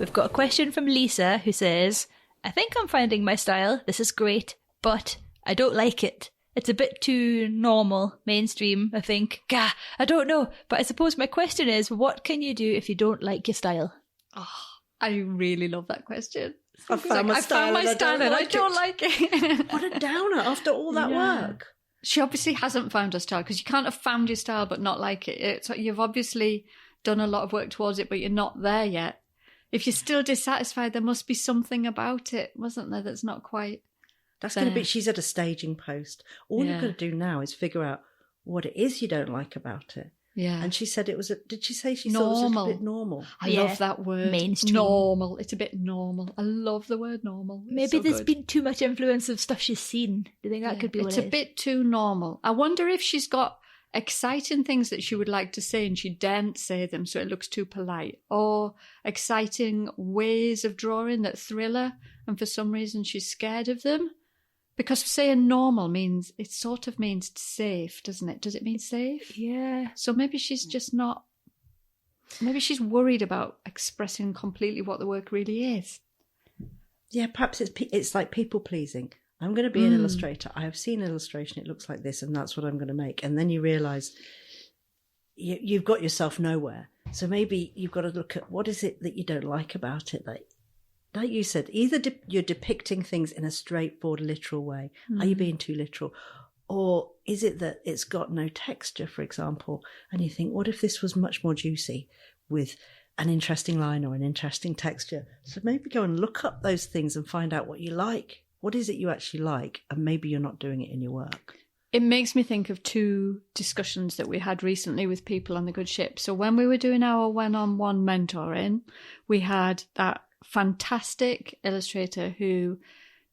we've got a question from Lisa who says, I think I'm finding my style. This is great, but I don't like it. It's a bit too normal, mainstream, I think. Gah, I don't know. But I suppose my question is, what can you do if you don't like your style? Oh, I really love that question. I found my style and I don't like it. What a downer after all that work. She obviously hasn't found her style, because you can't have found your style but not like it. You've obviously done a lot of work towards it, but you're not there yet. If you're still dissatisfied, there must be something about it, wasn't there, that's not quite That's going to be, she's at a staging post. All you've got to do now is figure out what it is you don't like about it. Yeah. And she said it was, did she say she normal. thought it was a bit normal? I love that word. Mainstream. Normal. It's a bit normal. I love the word normal. Maybe there's been too much influence of stuff she's seen. Do you think that could be what it is? It's a bit too normal. I wonder if she's got exciting things that she would like to say and she daren't say them, so it looks too polite, or exciting ways of drawing that thrill her, and for some reason she's scared of them. Because saying normal means, it sort of means safe, doesn't it? Does it mean safe? Yeah. So maybe she's just not, maybe she's worried about expressing completely what the work really is. Yeah, perhaps it's like people pleasing. I'm going to be an illustrator. I have seen illustration. It looks like this, and that's what I'm going to make. And then you realise you've got yourself nowhere. So maybe you've got to look at what is it that you don't like about it. Like you said, either you're depicting things in a straightforward, literal way. Are you being too literal? Or is it that it's got no texture, for example? And you think, what if this was much more juicy with an interesting line or an interesting texture? So maybe go and look up those things and find out what you like. What is it you actually like? And maybe you're not doing it in your work. It makes me think of two discussions that we had recently with people on the good ship. So when we were doing our one-on-one mentoring, we had that fantastic illustrator who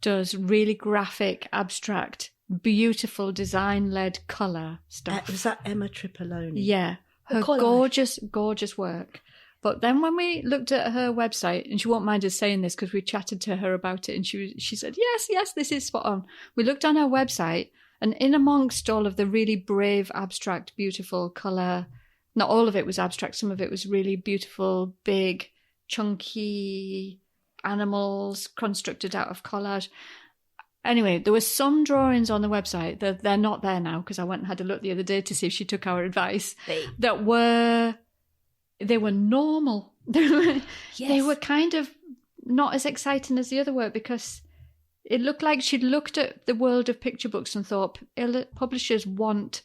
does really graphic, abstract, beautiful design-led colour stuff. Was that Emma Tripolini? Yeah. Her gorgeous, gorgeous work. But then when we looked at her website, and she won't mind us saying this because we chatted to her about it, and she said, yes, this is spot on. We looked on her website, and in amongst all of the really brave, abstract, beautiful colour, not all of it was abstract, some of it was really beautiful, big, chunky animals constructed out of collage. Anyway, there were some drawings on the website that they're not there now, because I went and had a look the other day to see if she took our advice, that were... They were normal. They were kind of not as exciting as the other work, because it looked like she'd looked at the world of picture books and thought, publishers want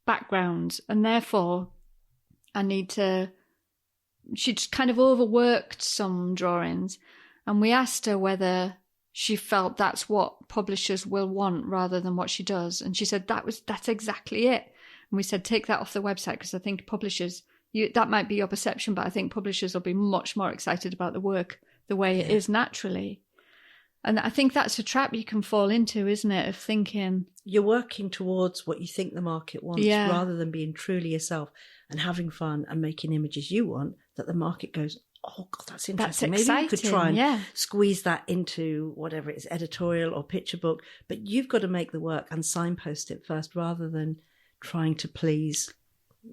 backgrounds, and therefore I need to... She'd kind of overworked some drawings, and we asked her whether she felt that's what publishers will want rather than what she does. And she said that's exactly it. And we said, take that off the website, because I think publishers... that might be your perception, but I think publishers will be much more excited about the work the way it is naturally. And I think that's a trap you can fall into, isn't it? Of thinking... You're working towards what you think the market wants, rather than being truly yourself and having fun and making images you want, that the market goes, oh, God, that's interesting. That's Maybe you could try and squeeze that into whatever it is, editorial or picture book. But you've got to make the work and signpost it first, rather than trying to please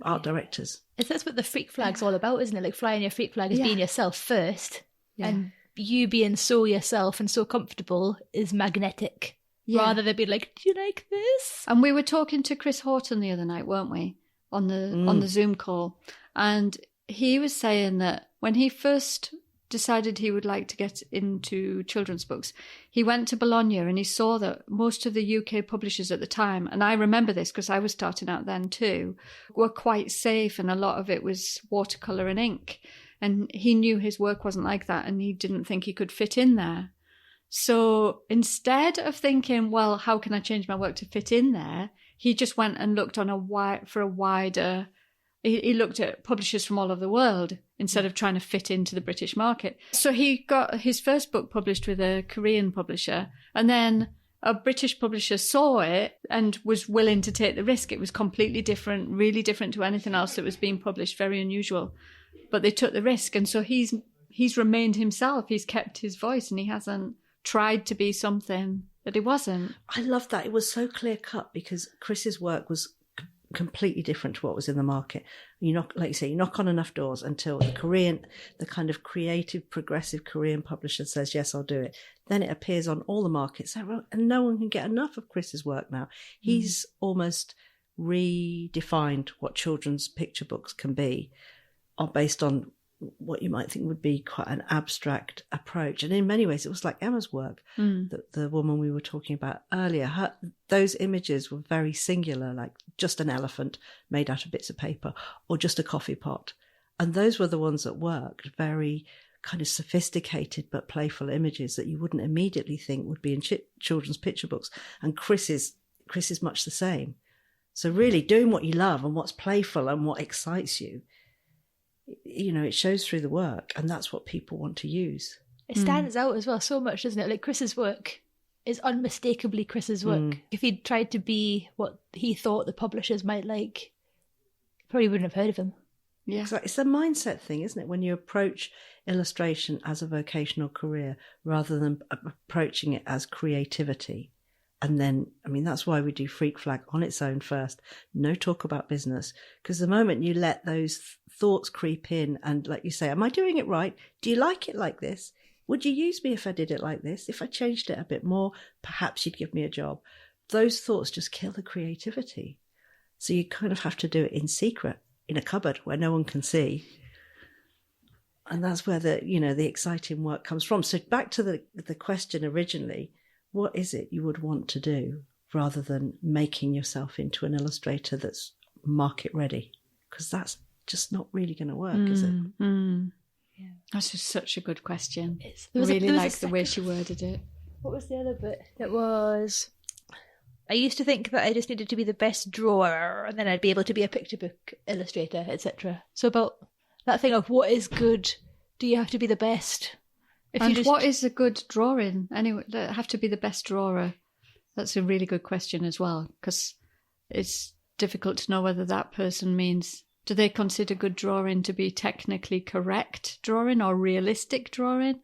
art directors. That's what the freak flag's all about, isn't it? Like, flying your freak flag is being yourself first, and you being so yourself and so comfortable is magnetic, rather than being like, do you like this? And we were talking to Chris Haughton the other night, weren't we, on the Zoom call, and he was saying that when he first decided he would like to get into children's books, he went to Bologna and he saw that most of the UK publishers at the time, and I remember this because I was starting out then too, were quite safe, and a lot of it was watercolour and ink. And he knew his work wasn't like that, and he didn't think he could fit in there. So instead of thinking, well, how can I change my work to fit in there? He just went and looked on a wider... He looked at publishers from all over the world instead of trying to fit into the British market. So he got his first book published with a Korean publisher, and then a British publisher saw it and was willing to take the risk. It was completely different, really different to anything else that was being published, very unusual. But they took the risk, and so he's remained himself. He's kept his voice, and he hasn't tried to be something that he wasn't. I love that. It was so clear cut, because Chris's work was completely different to what was in the market. Like you say, you knock on enough doors until the kind of creative, progressive Korean publisher says, yes, I'll do it. Then it appears on all the markets, and no one can get enough of Chris's work now. He's almost redefined what children's picture books can be, based on what you might think would be quite an abstract approach. And in many ways, it was like Emma's work, the woman we were talking about earlier. Those images were very singular, like just an elephant made out of bits of paper or just a coffee pot. And those were the ones that worked, very kind of sophisticated but playful images that you wouldn't immediately think would be in children's picture books. And Chris is much the same. So really doing what you love and what's playful and what excites you, it shows through the work, and that's what people want to use. It stands out as well so much, doesn't it? Like Chris's work is unmistakably Chris's work. If he'd tried to be what he thought the publishers might like, probably wouldn't have heard of him. Yeah, it's a mindset thing, isn't it? When you approach illustration as a vocational career rather than approaching it as creativity. And then, that's why we do Freak Flag on its own first. No talk about business. Because the moment you let those thoughts creep in and, like you say, am I doing it right? Do you like it like this? Would you use me if I did it like this? If I changed it a bit more, perhaps you'd give me a job. Those thoughts just kill the creativity. So you kind of have to do it in secret, in a cupboard where no one can see. And that's where the exciting work comes from. So back to the question originally, what is it you would want to do rather than making yourself into an illustrator that's market ready? Because that's just not really going to work, is it? Yeah. That's just such a good question. I really like the way she worded it. What was the other bit? It was, I used to think that I just needed to be the best drawer and then I'd be able to be a picture book illustrator, etc. So about that thing of what is good, do you have to be the best? What is a good drawing? Anyway, have to be the best drawer. That's a really good question as well, because it's difficult to know whether that person means, do they consider good drawing to be technically correct drawing or realistic drawing?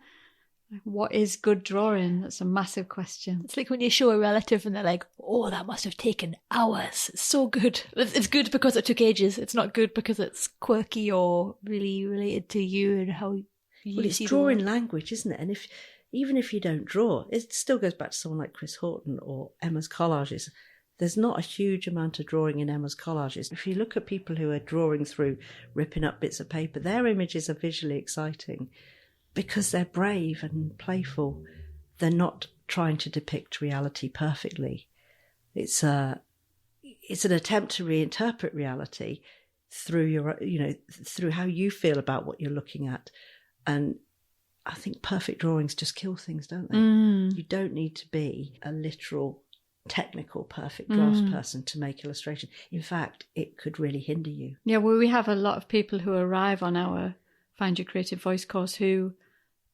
What is good drawing? That's a massive question. It's like when you show a relative and they're like, oh, that must have taken hours. It's so good. It's good because it took ages. It's not good because it's quirky or really related to you and how it's drawing language, isn't it? And even if you don't draw, it still goes back to someone like Chris Haughton or Emma's collages. There's not a huge amount of drawing in Emma's collages. If you look at people who are drawing through ripping up bits of paper, their images are visually exciting because they're brave and playful. They're not trying to depict reality perfectly. It's an attempt to reinterpret reality through through how you feel about what you're looking at. And I think perfect drawings just kill things, don't they? You don't need to be a literal, technical, perfect drafts person to make illustration. In fact, it could really hinder you. Yeah, well, we have a lot of people who arrive on our Find Your Creative Voice course who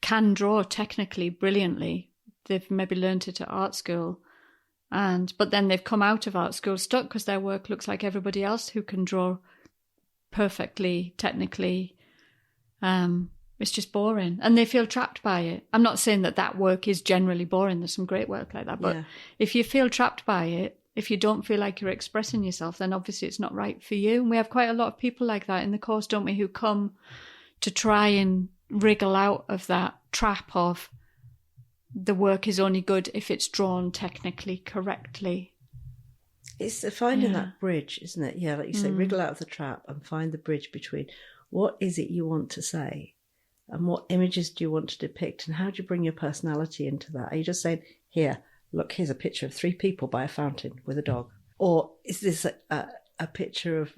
can draw technically brilliantly. They've maybe learned it at art school, but then they've come out of art school stuck because their work looks like everybody else who can draw perfectly, technically. It's just boring and they feel trapped by it. I'm not saying that work is generally boring. There's some great work like that. But if you feel trapped by it, if you don't feel like you're expressing yourself, then obviously it's not right for you. And we have quite a lot of people like that in the course, don't we, who come to try and wriggle out of that trap of the work is only good if it's drawn technically correctly. It's finding that bridge, isn't it? Yeah, like you say, wriggle out of the trap and find the bridge between what is it you want to say and what images do you want to depict, and how do you bring your personality into that? Are you just saying, here, look, here's a picture of 3 people by a fountain with a dog? Or is this a picture of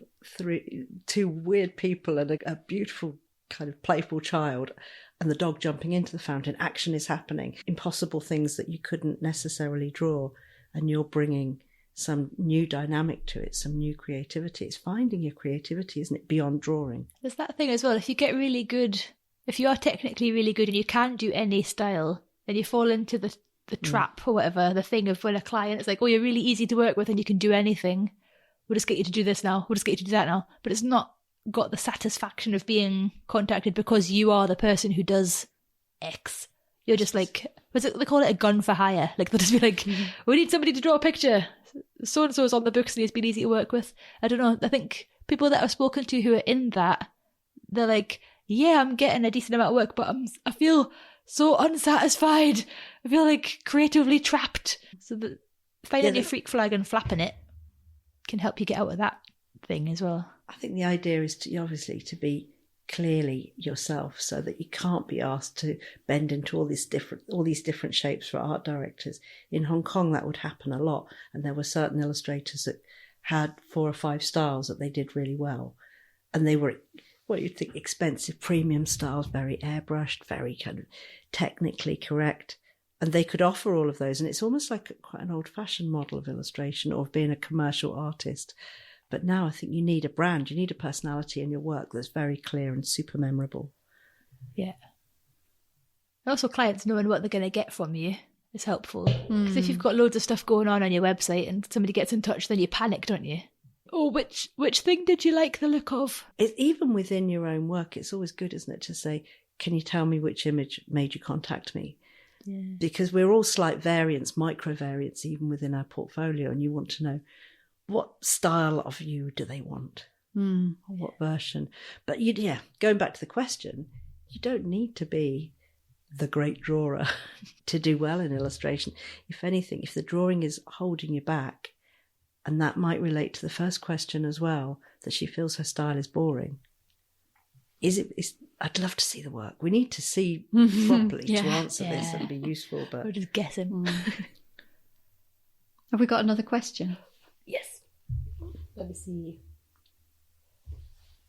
2 weird people and a beautiful kind of playful child and the dog jumping into the fountain? Action is happening. Impossible things that you couldn't necessarily draw, and you're bringing some new dynamic to it, some new creativity. It's finding your creativity, isn't it, beyond drawing? There's that thing as well. If you get really good, if you are technically really good and you can do any style, and you fall into the trap or whatever, the thing of when a client is like, oh, you're really easy to work with and you can do anything. We'll just get you to do this now. We'll just get you to do that now. But it's not got the satisfaction of being contacted because you are the person who does X. You're just like, they call it a gun for hire. Like they'll just be like, we need somebody to draw a picture. so-and-so's on the books and he's been easy to work with. I don't know. I think people that I've spoken to who are in that, they're like, yeah, I'm getting a decent amount of work, but I feel so unsatisfied. I feel like creatively trapped. So finding your freak flag and flapping it can help you get out of that thing as well. I think the idea is obviously to be clearly yourself, so that you can't be asked to bend into all these different shapes for art directors. In Hong Kong, that would happen a lot, and there were certain illustrators that had 4 or 5 styles that they did really well, and they were what you'd think expensive premium styles, very airbrushed, very kind of technically correct, and they could offer all of those. And it's almost like quite an old-fashioned model of illustration or of being a commercial artist. But now I think you need a brand, you need a personality in your work that's very clear and super memorable. Yeah. Also, clients knowing what they're going to get from you is helpful. Because if you've got loads of stuff going on your website and somebody gets in touch, then you panic, don't you? Oh, which thing did you like the look of? Even within your own work, it's always good, isn't it, to say, can you tell me which image made you contact me? Yeah. Because we're all slight variants, micro variants, even within our portfolio, and you want to know, what style of you do they want? Or what version? But going back to the question, you don't need to be the great drawer to do well in illustration. If anything, if the drawing is holding you back, and that might relate to the first question as well, that she feels her style is boring. I'd love to see the work. We need to see properly to answer this and be useful. But we're just guessing. Have we got another question? Yes. Let me see.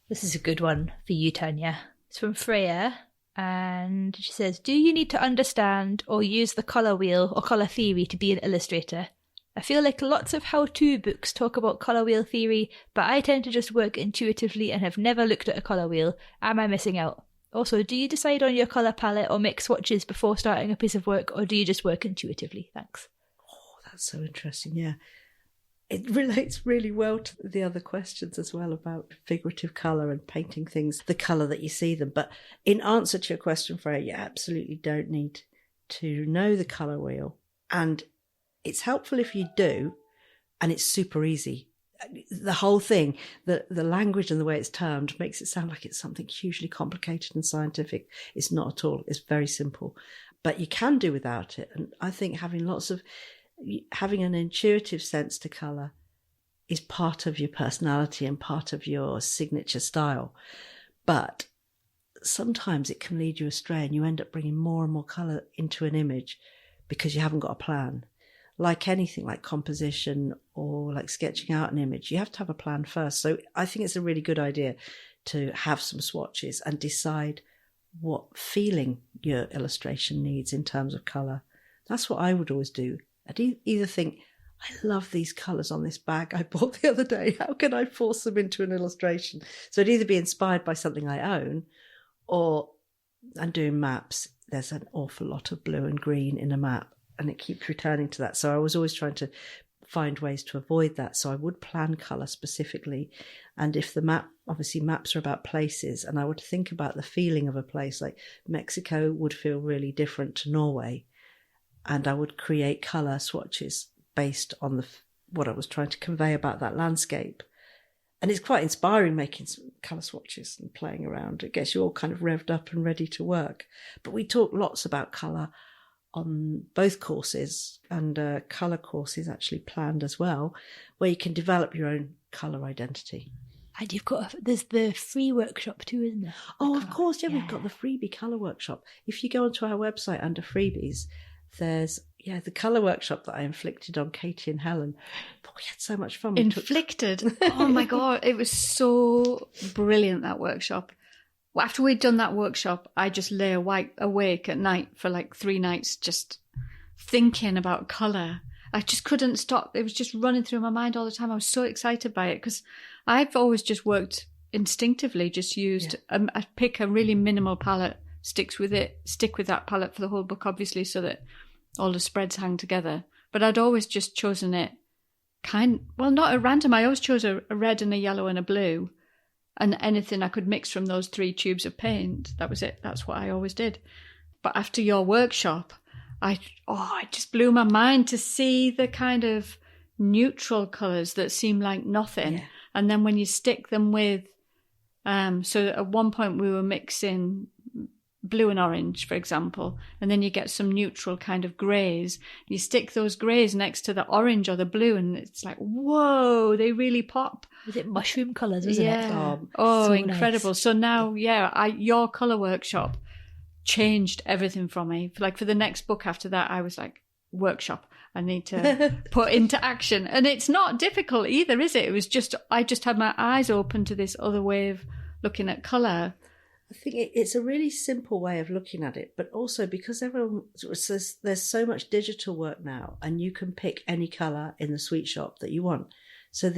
This is a good one for you, Tanya. It's from Freya, and she says, do you need to understand or use the colour wheel or colour theory to be an illustrator? I feel like lots of how-to books talk about colour wheel theory, but I tend to just work intuitively and have never looked at a colour wheel. Am I missing out? Also, do you decide on your colour palette or make swatches before starting a piece of work, or do you just work intuitively? Thanks. Oh, that's so interesting, yeah. It relates really well to the other questions as well about figurative colour and painting things, the colour that you see them. But in answer to your question, Freya, you absolutely don't need to know the colour wheel. And it's helpful if you do, and it's super easy. The whole thing, the language and the way it's termed makes it sound like it's something hugely complicated and scientific. It's not at all. It's very simple. But you can do without it. And I think having an intuitive sense to colour is part of your personality and part of your signature style. But sometimes it can lead you astray and you end up bringing more and more colour into an image because you haven't got a plan. Like anything, like composition or like sketching out an image, you have to have a plan first. So I think it's a really good idea to have some swatches and decide what feeling your illustration needs in terms of colour. That's what I would always do. I'd either think, I love these colours on this bag I bought the other day. How can I force them into an illustration? So I'd either be inspired by something I own, or I'm doing maps. There's an awful lot of blue and green in a map, and it keeps returning to that. So I was always trying to find ways to avoid that. So I would plan colour specifically. And if the obviously maps are about places, and I would think about the feeling of a place, like Mexico would feel really different to Norway. And I would create colour swatches based on what I was trying to convey about that landscape. And it's quite inspiring making some colour swatches and playing around. It gets you all kind of revved up and ready to work. But we talk lots about colour on both courses, and colour courses actually planned as well, where you can develop your own colour identity. And there's the free workshop too, isn't there? Oh, of course, yeah, we've got the freebie colour workshop. If you go onto our website under freebies, there's the colour workshop that I inflicted on Katie and Helen. But we had so much fun. Inflicted? Oh my God, it was so brilliant, that workshop. Well, after we'd done that workshop, I just lay awake at night for like 3 nights just thinking about colour. I just couldn't stop. It was just running through my mind all the time. I was so excited by it because I've always just worked instinctively, just used, I pick a really minimal palette, stick with that palette for the whole book, obviously, so that all the spreads hang together. But I'd always just chosen it not at random. I always chose a red and a yellow and a blue, and anything I could mix from those 3 tubes of paint. That was it. That's what I always did. But after your workshop, it just blew my mind to see the kind of neutral colours that seem like nothing. Yeah. And then when you stick them with, so at one point we were mixing blue and orange, for example, and then you get some neutral kind of greys. You stick those greys next to the orange or the blue, and it's like, whoa, they really pop. Was it mushroom colours, wasn't it? Oh, so incredible. nice. So now, your colour workshop changed everything for me. Like for the next book after that, I was like, workshop, I need to put into action. And it's not difficult either, is it? It was just, I just had my eyes open to this other way of looking at colour. I think it's a really simple way of looking at it, but also because everyone says there's so much digital work now, and you can pick any colour in the sweet shop that you want. So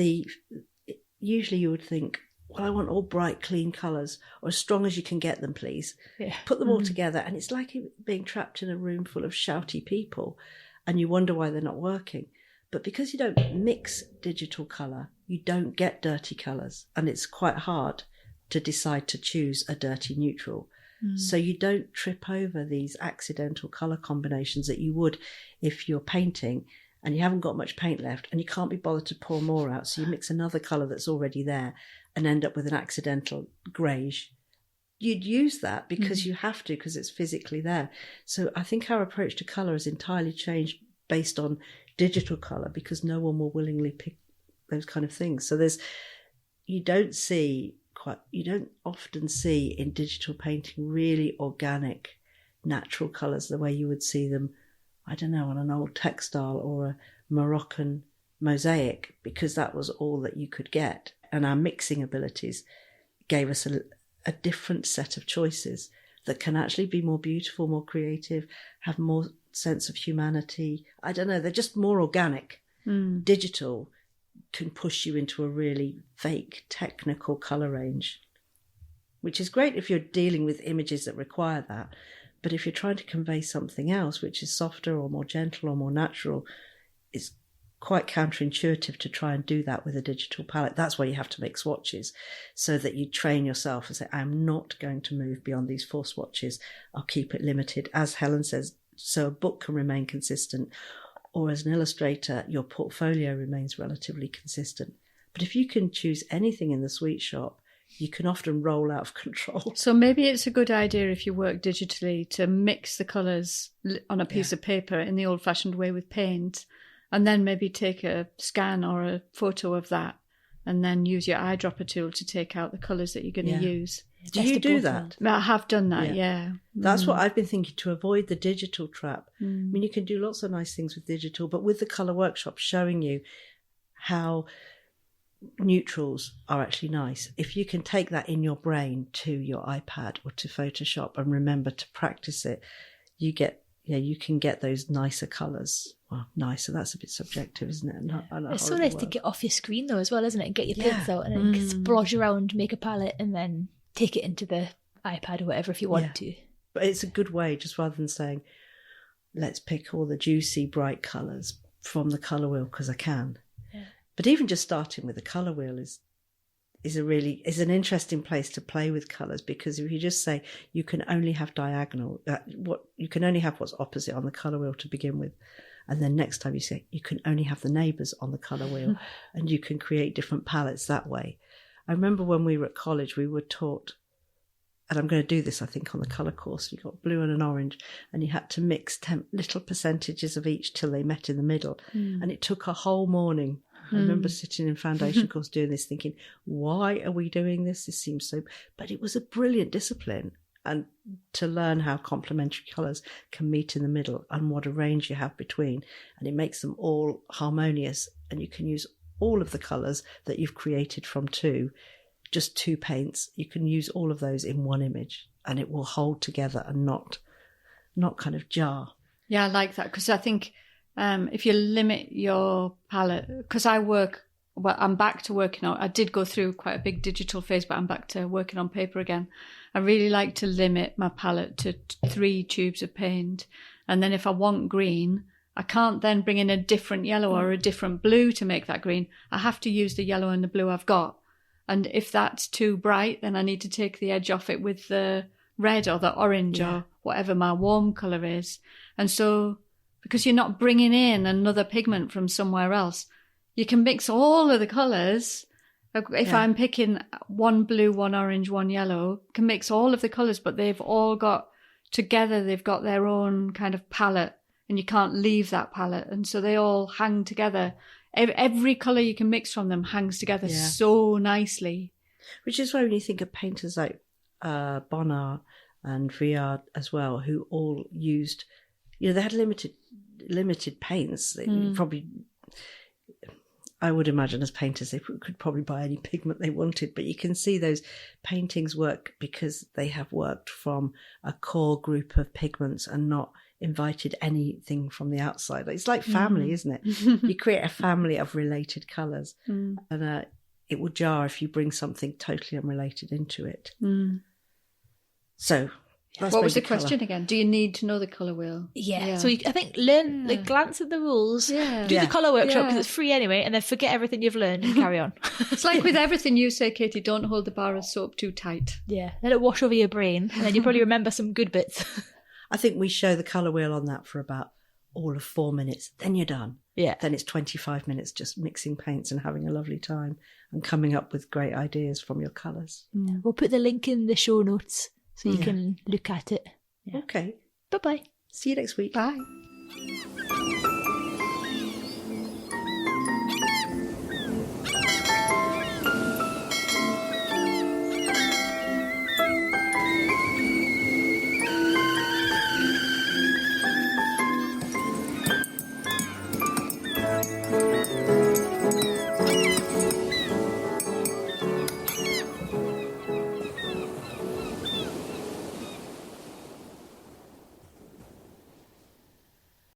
usually you would think, well, I want all bright, clean colours, or as strong as you can get them, please. Yeah. Put them all together, and it's like being trapped in a room full of shouty people, and you wonder why they're not working. But because you don't mix digital colour, you don't get dirty colours, and it's quite hard to decide to choose a dirty neutral. So you don't trip over these accidental colour combinations that you would if you're painting and you haven't got much paint left and you can't be bothered to pour more out. So you mix another colour that's already there and end up with an accidental greige. You'd use that because you have to, because it's physically there. So I think our approach to colour has entirely changed based on digital colour, because no one will willingly pick those kind of things. So you don't often see in digital painting really organic, natural colours the way you would see them, I don't know, on an old textile or a Moroccan mosaic, because that was all that you could get. And our mixing abilities gave us a different set of choices that can actually be more beautiful, more creative, have more sense of humanity. I don't know, they're just more organic. Digital can push you into a really fake technical colour range, which is great if you're dealing with images that require that. But if you're trying to convey something else, which is softer or more gentle or more natural, it's quite counterintuitive to try and do that with a digital palette. That's why you have to make swatches, so that you train yourself and say, I'm not going to move beyond these 4 swatches. I'll keep it limited, as Helen says, so a book can remain consistent. Or as an illustrator, your portfolio remains relatively consistent. But if you can choose anything in the sweet shop, you can often roll out of control. So maybe it's a good idea, if you work digitally, to mix the colours on a piece of paper in the old-fashioned way with paint, and then maybe take a scan or a photo of that, and then use your eyedropper tool to take out the colours that you're going to use. Do you do that? I have done that, yeah. That's what I've been thinking, to avoid the digital trap. I mean, you can do lots of nice things with digital, but with the colour workshop showing you how neutrals are actually nice, if you can take that in your brain to your iPad or to Photoshop and remember to practice it, you can get those nicer colours. Well, nicer, that's a bit subjective, isn't it? It's so nice to get off your screen though as well, isn't it? Get your paints out and then splodge around, make a palette, and then take it into the iPad or whatever if you want to. But it's a good way, just rather than saying, let's pick all the juicy, bright colours from the colour wheel because I can. Yeah. But even just starting with the colour wheel is an interesting place to play with colours, because if you just say you can only have you can only have what's opposite on the colour wheel to begin with, and then next time you say you can only have the neighbours on the colour wheel, and you can create different palettes that way. I remember when we were at college, we were taught, and I'm going to do this, I think, on the colour course. You got blue and an orange, and you had to mix little percentages of each till they met in the middle. And it took a whole morning. I remember sitting in foundation course doing this, thinking, why are we doing this? This seems so... But it was a brilliant discipline, and to learn how complementary colours can meet in the middle and what a range you have between. And it makes them all harmonious, and you can use all of the colours that you've created from just two paints. You can use all of those in one image, and it will hold together and not kind of jar. Yeah, I like that, because I think if you limit your palette, because I'm back to working on, I did go through quite a big digital phase, but I'm back to working on paper again. I really like to limit my palette to 3 tubes of paint. And then if I want green, I can't then bring in a different yellow or a different blue to make that green. I have to use the yellow and the blue I've got. And if that's too bright, then I need to take the edge off it with the red or the orange or whatever my warm colour is. And so, because you're not bringing in another pigment from somewhere else, you can mix all of the colours. If I'm picking one blue, one orange, one yellow, can mix all of the colours, but they've all got together, they've got their own kind of palette, and you can't leave that palette. And so they all hang together. Every colour you can mix from them hangs together so nicely. Which is why when you think of painters like Bonnard and Freya as well, who all used, they had limited paints. They probably, I would imagine as painters, they could probably buy any pigment they wanted, but you can see those paintings work because they have worked from a core group of pigments and not invited anything from the outside. It's like family, isn't it? You create a family of related colours, and it will jar if you bring something totally unrelated into it. So what was the question again? Do you need to know the colour wheel? Yeah. So I think learn, glance at the rules, do the colour workshop because it's free anyway, and then forget everything you've learned and carry on. It's like with everything you say, Katie, don't hold the bar of soap too tight. Yeah. Let it wash over your brain, and then you probably remember some good bits. I think we show the colour wheel on that for about all of 4 minutes. Then you're done. Yeah. Then it's 25 minutes just mixing paints and having a lovely time and coming up with great ideas from your colours. Yeah. We'll put the link in the show notes so you can look at it. Yeah. Okay. Bye-bye. See you next week. Bye.